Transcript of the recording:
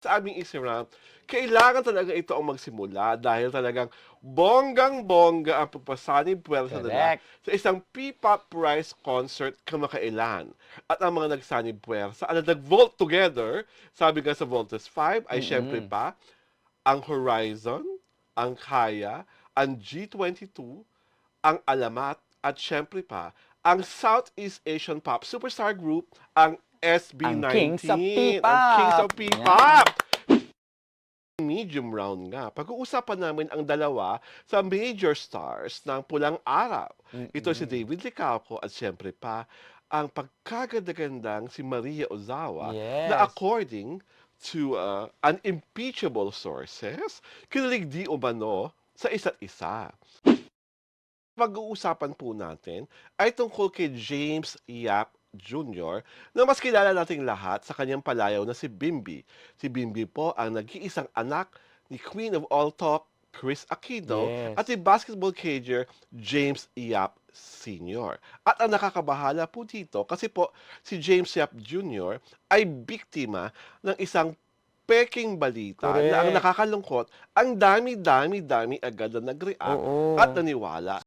Sa aming isipan, kailangan talaga ito ang magsimula dahil talagang bonggang-bongga ang pagpasanib puwersa nila Correct. sa isang P-pop Prize concert kamakailan. At ang mga nagsanib puwersa at nag-vault together, sabi nga sa Voltes 5, ay syempre Mm. pa ang Horizon, ang Kaya, ang G22, ang Alamat, at syempre pa ang Southeast Asian Pop Superstar Group, ang Ang Kings of SB19, ang Kings P-pop. of Yan. P-pop. Medium round nga. Pag-uusapan namin ang dalawa sa major stars ng Pulang Araw. Ito si Mm. David Licauco at siyempre pa ang pagkaganda-gandang si Maria Ozawa na Yes. according to unimpeachable sources, kinilig di umano sa isa't isa. Pag-uusapan po natin ay tungkol kay James Yap Jr. na mas kilala nating lahat sa kanyang palayaw na si Bimbi. Si Bimbi po ang nag-iisang anak ni Queen of All Talk, Chris Aquino, at Yes. si basketball cager James Yap Sr. At ang nakakabahala po dito kasi po si James Yap Jr. ay biktima ng isang peking balita na ang Correct. nakakalungkot, ang dami-dami-dami agad na nag-react at Oo. naniwala.